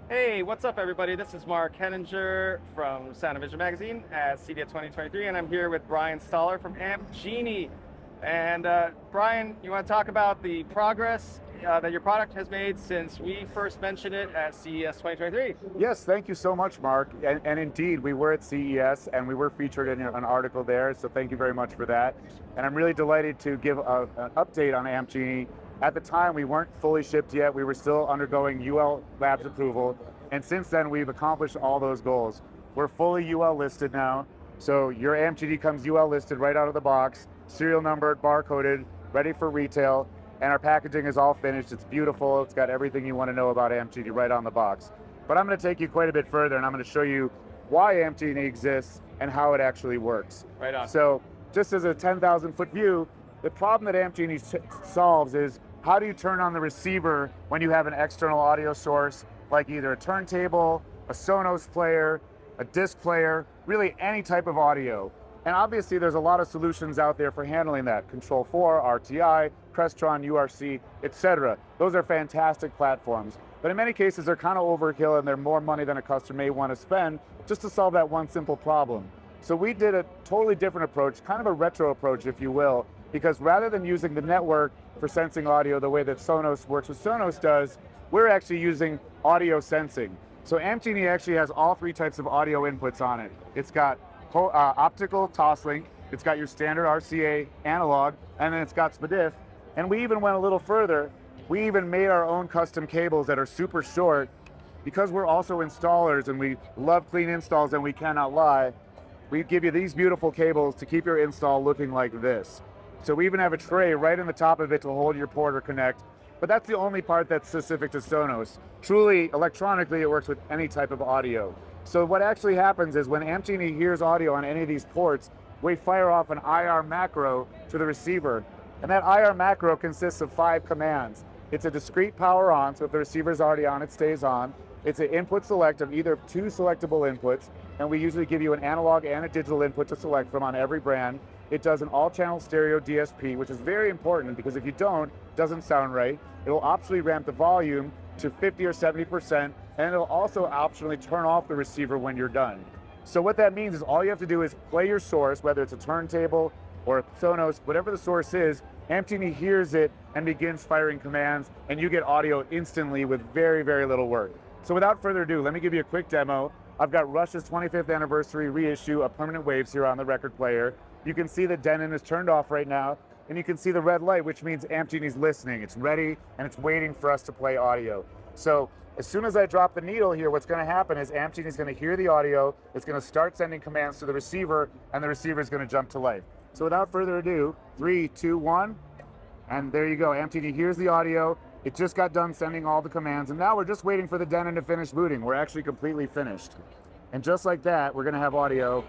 Hey, what's up everybody? This is Mark Henninger from Sound and Vision Magazine at CEDIA 2023, and I'm here with Brian Stoller from Genie. And Brian, you want to talk about the progress that your product has made since we first mentioned it at CES 2023? Yes, thank you so much, Mark. And indeed, we were at CES and we were featured in an article there, so thank you very much for that. And I'm really delighted to give an update on Genie. At the time, we weren't fully shipped yet. We were still undergoing UL Labs approval. And since then, we've accomplished all those goals. We're fully UL listed now. So your Genie comes UL listed right out of the box, serial numbered, barcoded, ready for retail. And our packaging is all finished. It's beautiful. It's got everything you want to know about Genie right on the box. But I'm going to take you quite a bit further, and I'm going to show you why Genie exists and how it actually works. Right on. So just as a 10,000 foot view, the problem that Genie solves is, how do you turn on the receiver when you have an external audio source, like either a turntable, a Sonos player, a disc player, really any type of audio? And obviously there's a lot of solutions out there for handling that. Control 4, RTI, Crestron, URC, etc. Those are fantastic platforms. But in many cases they're kind of overkill and they're more money than a customer may want to spend just to solve that one simple problem. So we did a totally different approach, kind of a retro approach if you will, because rather than using the network for sensing audio the way that Sonos works with Sonos does, we're actually using audio sensing. So Genie actually has all three types of audio inputs on it. It's got optical TOSLINK, it's got your standard RCA analog, and then it's got SPDIF. And we even went a little further. We even made our own custom cables that are super short. Because we're also installers and we love clean installs and we cannot lie, we give you these beautiful cables to keep your install looking like this. So we even have a tray right in the top of it to hold your port or connect, but that's the only part that's specific to Sonos. Truly, electronically, it works with any type of audio. So what actually happens is when Genie hears audio on any of these ports, we fire off an IR macro to the receiver. And that IR macro consists of 5 commands. It's a discrete power on, so if the receiver's already on, it stays on. It's an input select of either 2 selectable inputs, and we usually give you an analog and a digital input to select from on every brand. It does an all-channel stereo DSP, which is very important because if you don't, it doesn't sound right. It'll optionally ramp the volume to 50 or 70%, and it'll also optionally turn off the receiver when you're done. So what that means is all you have to do is play your source, whether it's a turntable or a Sonos, whatever the source is, Genie hears it and begins firing commands, and you get audio instantly with very, very little work. So without further ado, let me give you a quick demo. I've got Rush's 25th anniversary reissue of Permanent Waves here on the record player. You can see the Denon is turned off right now, and you can see the red light, which means Genie's listening. It's ready, and it's waiting for us to play audio. So as soon as I drop the needle here, what's going to happen is Genie's going to hear the audio, it's going to start sending commands to the receiver, and the receiver is going to jump to life. So without further ado, 3, 2, 1, and there you go. Genie hears the audio. It just got done sending all the commands, and now we're just waiting for the Denon to finish booting. We're actually completely finished. And just like that, we're going to have audio,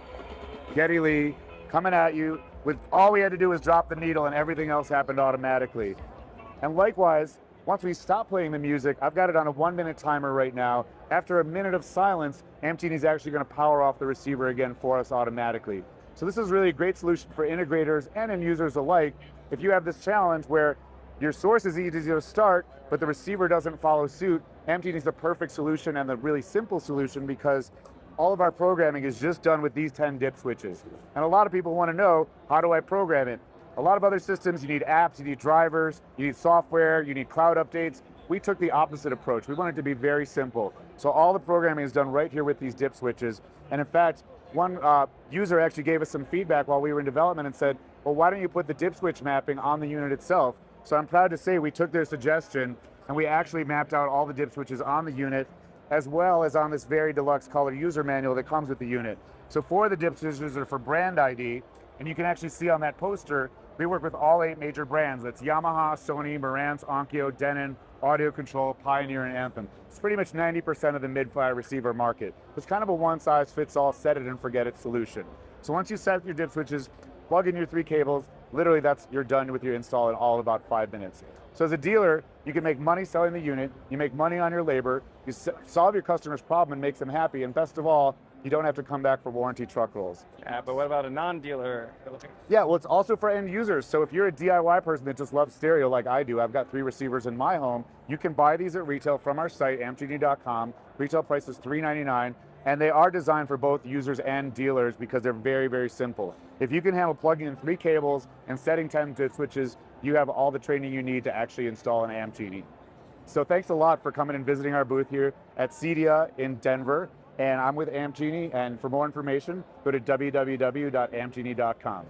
Geddy Lee, coming at you with all we had to do was drop the needle and everything else happened automatically. And likewise, once we stop playing the music, I've got it on a 1-minute timer right now. After a minute of silence, Genie's actually going to power off the receiver again for us automatically. So this is really a great solution for integrators and end users alike. If you have this challenge where your source is easy to start, but the receiver doesn't follow suit, Genie's the perfect solution and the really simple solution because all of our programming is just done with these 10 dip switches. And a lot of people want to know, how do I program it? A lot of other systems, you need apps, you need drivers, you need software, you need cloud updates. We took the opposite approach. We wanted it to be very simple. So all the programming is done right here with these dip switches. And in fact, one user actually gave us some feedback while we were in development and said, well, why don't you put the dip switch mapping on the unit itself? So I'm proud to say we took their suggestion and we actually mapped out all the dip switches on the unit, as well as on this very deluxe color user manual that comes with the unit. So 4 of the dip switches are for brand ID, and you can actually see on that poster, we work with all 8 major brands. That's Yamaha, Sony, Marantz, Onkyo, Denon, Audio Control, Pioneer, and Anthem. It's pretty much 90% of the mid-fire receiver market. It's kind of a one-size-fits-all, set-it-and-forget-it solution. So once you set your dip switches, plug in your 3 cables, literally you're done with your install in all about 5 minutes. So as a dealer, you can make money selling the unit, you make money on your labor, you solve your customer's problem and makes them happy, and best of all, you don't have to come back for warranty truck rolls. Yeah, but what about a non-dealer? Yeah, well, it's also for end users. So if you're a DIY person that just loves stereo like I do, I've got 3 receivers in my home. You can buy these at retail from our site, ampgenie.com. Retail price is $3.99, and they are designed for both users and dealers because they're very, very simple. If you can handle plugging in 3 cables and setting 10 to switches, you have all the training you need to actually install an Amp Genie. So thanks a lot for coming and visiting our booth here at CEDIA in Denver. And I'm with Amp Genie, and for more information, go to www.ampgenie.com.